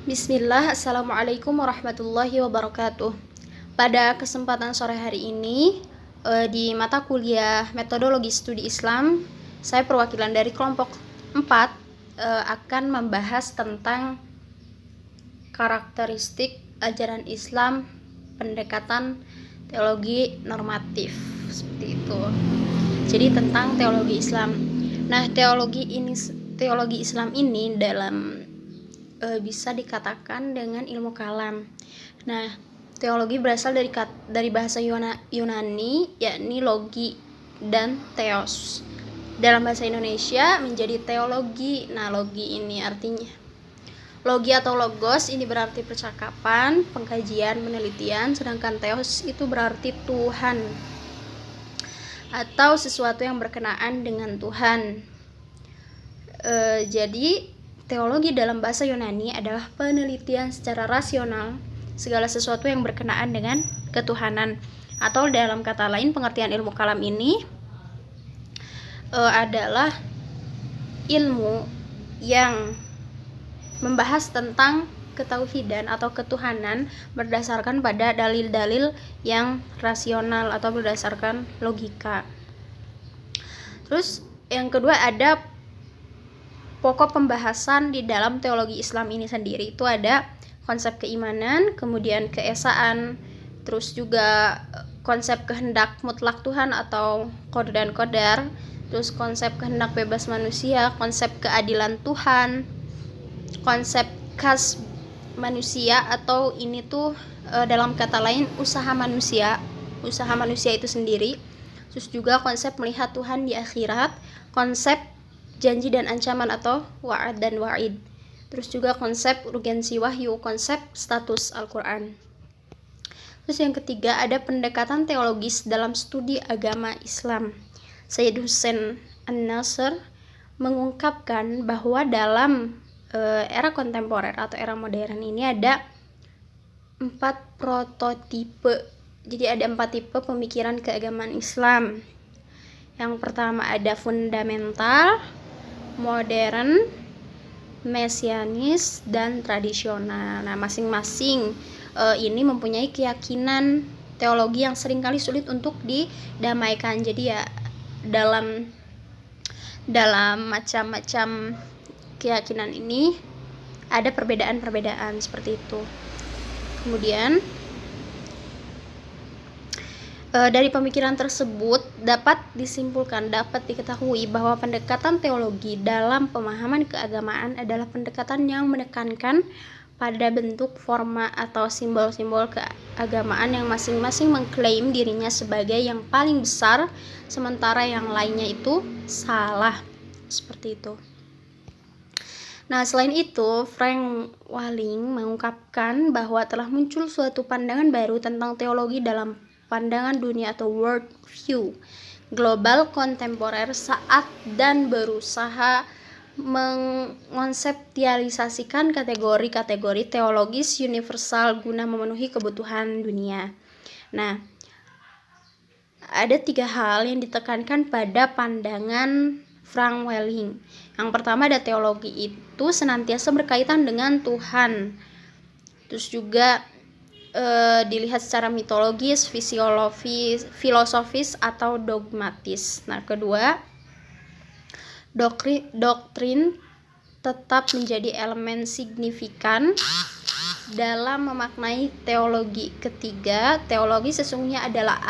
Bismillah, Assalamualaikum warahmatullahi wabarakatuh. Pada kesempatan sore hari ini, di mata kuliah Metodologi Studi Islam, saya perwakilan dari kelompok 4 akan membahas tentang karakteristik ajaran Islam, pendekatan teologi normatif, seperti itu. Jadi tentang teologi Islam. Nah, teologi Islam ini bisa dikatakan dengan ilmu kalam. Nah, teologi berasal dari bahasa Yunani, yakni logi dan theos. Dalam bahasa Indonesia menjadi teologi. Nah, logi ini artinya logi atau logos ini berarti percakapan, pengkajian, penelitian, sedangkan theos itu berarti Tuhan atau sesuatu yang berkenaan dengan Tuhan. Jadi teologi dalam bahasa Yunani adalah penelitian secara rasional segala sesuatu yang berkenaan dengan ketuhanan, atau dalam kata lain pengertian ilmu kalam ini adalah ilmu yang membahas tentang ketauhidan atau ketuhanan berdasarkan pada dalil-dalil yang rasional atau berdasarkan logika. Terus yang kedua ada pokok pembahasan di dalam teologi Islam ini sendiri. Itu ada konsep keimanan, kemudian keesaan, terus juga konsep kehendak mutlak Tuhan atau qada dan qadar, terus konsep kehendak bebas manusia, konsep keadilan Tuhan, konsep khas manusia atau ini tuh dalam kata lain usaha manusia itu sendiri. Terus juga konsep melihat Tuhan di akhirat, konsep janji dan ancaman atau wa'ad dan wa'id. Terus juga konsep urgensi wahyu, konsep status Al-Quran. Terus yang ketiga ada pendekatan teologis dalam studi agama Islam. Sayyid Hussein An-Nasr mengungkapkan bahwa dalam era kontemporer atau era modern ini ada 4 prototipe. Jadi ada 4 tipe pemikiran keagamaan Islam. Yang pertama ada fundamental, modern, mesianis, dan tradisional. Nah, masing-masing ini mempunyai keyakinan teologi yang seringkali sulit untuk didamaikan. Jadi ya dalam macam-macam keyakinan ini ada perbedaan-perbedaan seperti itu. Kemudian dari pemikiran tersebut dapat diketahui bahwa pendekatan teologi dalam pemahaman keagamaan adalah pendekatan yang menekankan pada bentuk, forma, atau simbol-simbol keagamaan yang masing-masing mengklaim dirinya sebagai yang paling besar, sementara yang lainnya itu salah. Seperti itu. Nah, selain itu, Frank Walling mengungkapkan bahwa telah muncul suatu pandangan baru tentang teologi dalam pandangan dunia atau world view global kontemporer saat dan berusaha mengkonseptualisasikan kategori-kategori teologis universal guna memenuhi kebutuhan dunia. Nah, ada 3 hal yang ditekankan pada pandangan Frank Walling. Yang pertama ada teologi itu senantiasa berkaitan dengan Tuhan. Terus juga dilihat secara mitologis, filosofis atau dogmatis. Nah, kedua, doktrin tetap menjadi elemen signifikan dalam memaknai teologi. Ketiga, teologi sesungguhnya adalah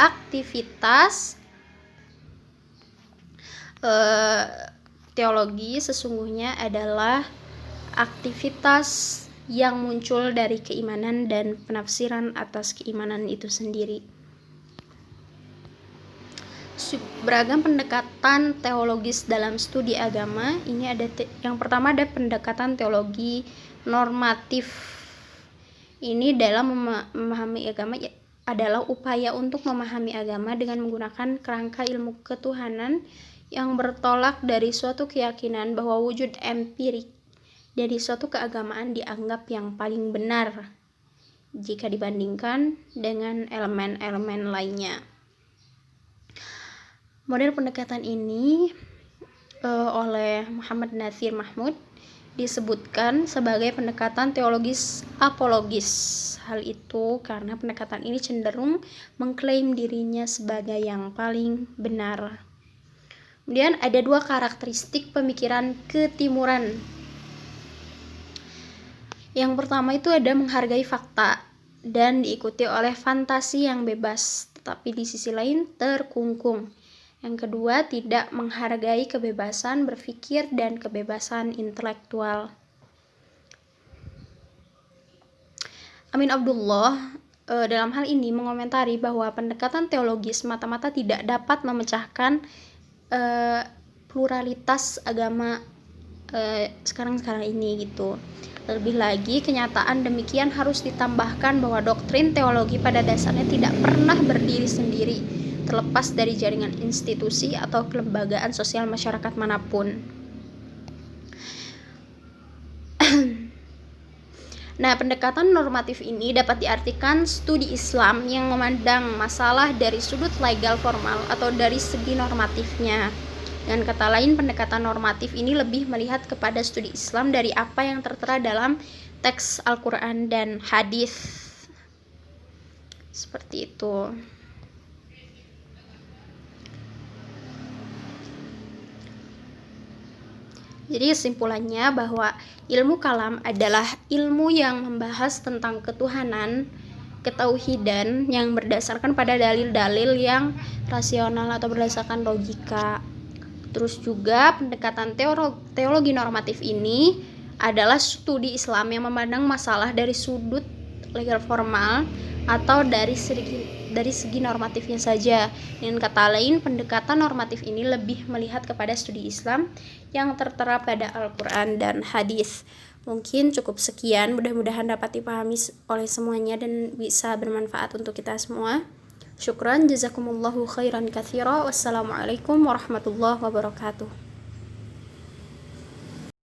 aktivitas yang muncul dari keimanan dan penafsiran atas keimanan itu sendiri. Beragam pendekatan teologis dalam studi agama. Ini ada yang pertama ada pendekatan teologi normatif. Ini dalam memahami agama adalah upaya untuk memahami agama dengan menggunakan kerangka ilmu ketuhanan yang bertolak dari suatu keyakinan bahwa wujud empirik dari suatu keagamaan dianggap yang paling benar jika dibandingkan dengan elemen-elemen lainnya. Model pendekatan ini oleh Muhammad Natsir Mahmud disebutkan sebagai pendekatan teologis apologis. Hal itu karena pendekatan ini cenderung mengklaim dirinya sebagai yang paling benar. Kemudian ada dua karakteristik pemikiran ketimuran. Yang pertama itu ada menghargai fakta dan diikuti oleh fantasi yang bebas, tetapi di sisi lain terkungkung. Yang kedua, tidak menghargai kebebasan berpikir dan kebebasan intelektual. Amin Abdullah dalam hal ini mengomentari bahwa pendekatan teologis mata-mata tidak dapat memecahkan pluralitas agama sekarang ini gitu. Lebih lagi, kenyataan demikian harus ditambahkan bahwa doktrin teologi pada dasarnya tidak pernah berdiri sendiri, terlepas dari jaringan institusi atau kelembagaan sosial masyarakat manapun. Nah, pendekatan normatif ini dapat diartikan studi Islam yang memandang masalah dari sudut legal formal atau dari segi normatifnya. Dengan kata lain, pendekatan normatif ini lebih melihat kepada studi Islam dari apa yang tertera dalam teks Al-Quran dan hadis. Seperti itu. Jadi kesimpulannya bahwa ilmu kalam adalah ilmu yang membahas tentang ketuhanan, ketauhidan yang berdasarkan pada dalil-dalil yang rasional atau berdasarkan logika. Terus juga pendekatan teologi normatif ini adalah studi Islam yang memandang masalah dari sudut legal formal atau dari segi normatifnya saja. Dengan kata lain, pendekatan normatif ini lebih melihat kepada studi Islam yang tertera pada Al-Quran dan hadis. Mungkin cukup sekian, mudah-mudahan dapat dipahami oleh semuanya dan bisa bermanfaat untuk kita semua. Syukran, jazakumullahu khairan katsira. Wassalamualaikum warahmatullahi wabarakatuh.